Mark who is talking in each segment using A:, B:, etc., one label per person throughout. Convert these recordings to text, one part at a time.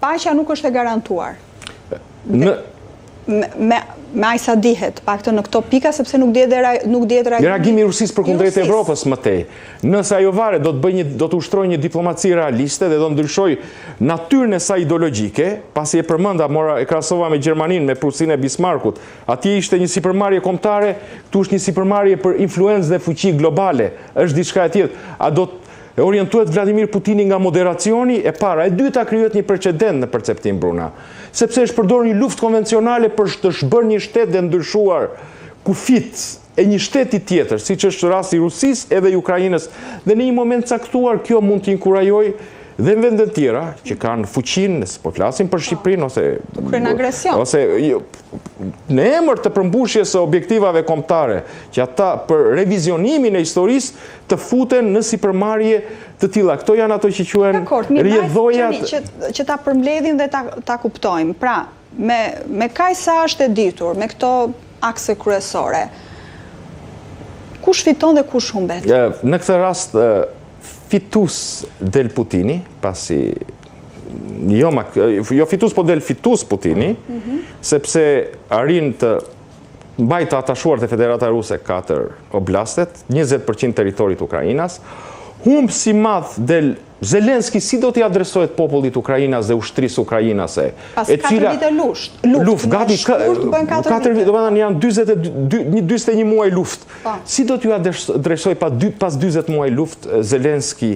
A: paqja nuk është e garantuar. Me aq sa dihet, paktën në këto pika, sepse nuk dihet
B: reagimi i Rusisë përkundrejt Evropës më tej. Nëse ajo varet, do të ushtrojë një diplomaci realiste dhe do ndryshoj natyrën e saj ideologjike, pasi e përmenda, e krahasova me Gjermaninë, me Prusinë e Bismarckut. Atje ishte një sipërmarrje kombëtare, këtu është një sipërmarrje për influencë dhe fuqi globale. Është diçka e tjetër. A do të orientohet Vladimir Putini nga moderacioni? E para, e dyta, krijohet një precedent në perceptim, Bruna. Sepse është përdorur një luftë konvencionale për të shbërë një shtet dhe ndryshuar kufit e një shteti tjetër, siç është rasti i Rusisë edhe i Ukrainës. Dhe në një moment caktuar kjo mund të inkurajojë dhe në vende tjera që kanë fuqinë, po flasim për Shqipërinë ose në emër të përmbushjes së objektivave kombëtare, që ata për revizionimin e historisë të futen në sipërmarrje të tilla. Këto janë ato që quhen rrjedhojat
A: që ta përmbledhin dhe ta kuptojmë. Pra, me kaq sa është e ditur, me këto akse kryesore, kush fiton dhe kush humbet?
B: Në këtë rast fitus del Putini, pasi jo fitus, po del fitus Putini, sepse arrin të mbajtë atashuar të Federata Ruse 4 oblastet, 20% teritorit Ukrainas, humb si madh del Zelenski, si do t'i adresohet popullit Ukrainas dhe ushtrisë ukrainase?
A: Pas 4 vite luft,
B: gati 4 vite, do të janë 21 muaj luft. Si do t'ju adresoj pas 20 muaj luft Zelenski,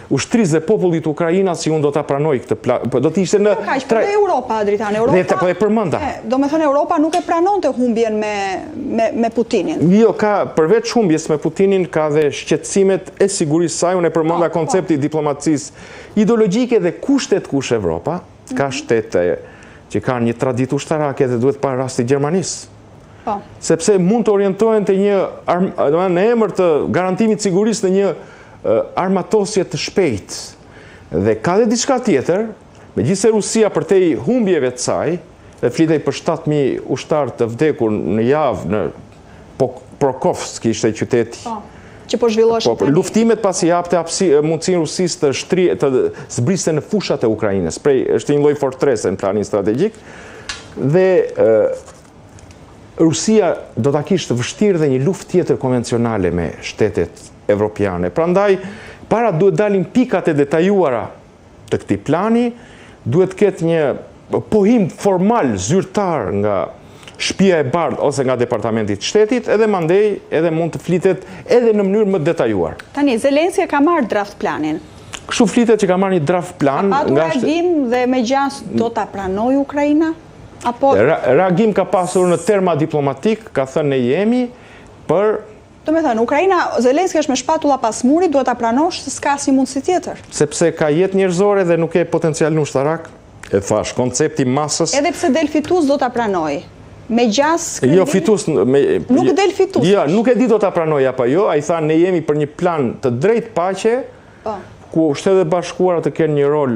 B: ushtrisë dhe popullit Ukrainas, si unë do t'a pranoj këtë plan? Do t'ishte në...
A: Për dhe Europa, Dritan,
B: Po e përmenda.
A: Do me thënë, Europa nuk e pranon të humbjen me Putinin.
B: Jo, përveç humbjes me Putinin, ka dhe shqetësimet e sigurisë saj, unë e përmenda koncepti diplomacisë ideologjike dhe kushtet kush Evropa, ka shtete që kanë një traditë ushtarake dhe duhet para rasti Gjermanisë. Sepse mund të orientohen të në emër të garantimit sigurisë në një armatosje të shpejt. Dhe ka dhe diçka tjetër, megjithëse Rusia për te humbjeve të saj, dhe flitej për 7.000 ushtarë të vdekur në javë në Pokrovsk, ishte qyteti.
A: Që po zhvillohet.
B: Luftimet pasi japte mundësinë Rusisë të zbriste në fushat e Ukrainës. Është një lloj fortrese në planin strategjik. Dhe Rusia do ta kishte vështirë dhe një luftë tjetër konvencionale me shtetet evropiane. Prandaj, para duhet dalin pikat e detajuara të këtij plani, duhet ketë një pohim formal zyrtar nga Shtëpia e Bardhë ose nga Departamenti i Shtetit, edhe mandej edhe mund të flitet edhe në mënyrë më detajuar.
A: Tani, Zelenski ka marrë draft planin.
B: Kështu flitet që ka marrë një draft plan.
A: Ka patur reagim dhe me gjas do ta pranoj Ukraina?
B: Reagim ka pasur në terma diplomatik, ka thënë ne jemi për...
A: Do me thënë, Ukraina, Zelenski është me shpatulla pas murit, duhet ta pranosh se s'ka si mundësi tjetër.
B: Sepse ka jetë njerëzore dhe nuk e potencialin ushtarak, e thash, koncepti masës...
A: Edhe pse del fitus do ta pranoj. Me gjas...
B: Jo, fitus...
A: Nuk del fitus.
B: Jo, nuk e di do ta pranoj apo jo, a i tha ne jemi për një plan të drejt paqe, ku Shtetet e Bashkuara të kenë një rol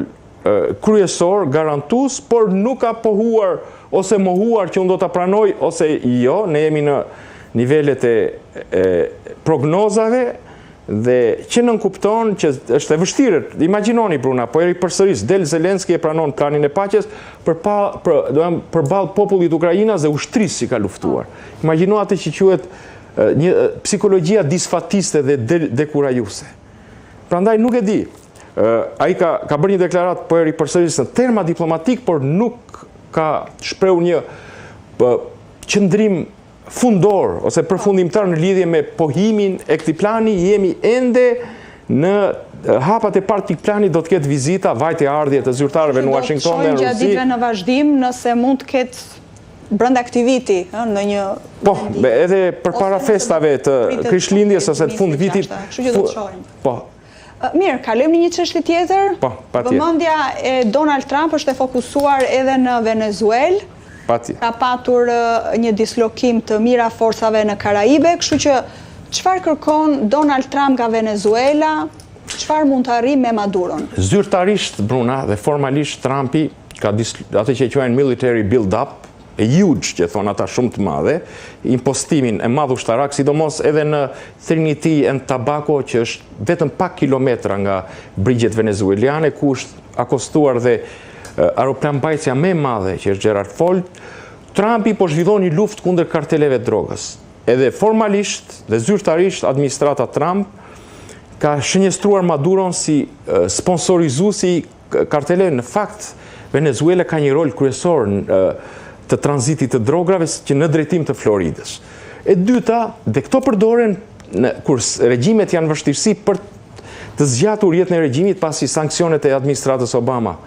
B: kryesor, garantues, por nuk ka pohuar ose mohuar që unë do ta pranoj, ose jo, ne jemi në nivelet e prognozave dhe që nënkupton që është e vështirë. Imagjinoni, Bruna, po eri përsëris, del Zelenski e pranon planin e paqes përballë popullit Ukrainas dhe ushtrisë që ka luftuar. Imagjino atë që quhet një psikologjia disfatiste dhe dekurajuese. Prandaj nuk e di. Ai ka bërë një deklaratë po eri përsëris në terma diplomatik, por nuk ka shprehur një qëndrim fundor ose përfundimtar në lidhje me pohimin e këtij plani. Jemi ende në hapat e parë të planit, do të ketë vizita, vajtje ardhje të zyrtarëve në Washington dhe në Rusi.
A: Gjatë ditëve në vazhdim, nëse mund të ketë brenda aktiviti në një...
B: Po, edhe përpara festave të Krishtlindjes ose të fund vitit.
A: Kështu që do të shohim.
B: Po.
A: Mirë, kalojmë në një çështje tjetër.
B: Po, patjetër.
A: Vëmendja e Donald Trump është e fokusuar edhe në Venezuelë. Ka patur një dislokim të mira forcave në Karaibe, kështu që çfarë kërkon Donald Trump nga Venezuela, çfarë mund të arrijë me Maduron?
B: Zyrtarisht, Bruna, dhe formalisht Trumpi ka atë që quajnë military build-up, huge, që thonë ata shumë të madhe, impostimin e madh ushtarak, sidomos edhe në Trinity and Tobago, që është vetëm pak kilometra nga brigjet venezueliane, ku është akostuar dhe aeroplan mbajtësja më e madhe që është Gerald Ford, Trumpi po zhvillon një luftë kundër karteleve drogës. Edhe formalisht dhe zyrtarisht administrata Trump ka shënjestruar Maduron si sponsorizuesi karteleve. Në fakt, Venezuela ka një rol kryesor të tranzitit të drograve që në drejtim të Floridës. E dyta, dhe këto përdoren kur regjimet janë vështirësi për të zgjatur jetën e regjimit pasi sanksionet e administratës Obama.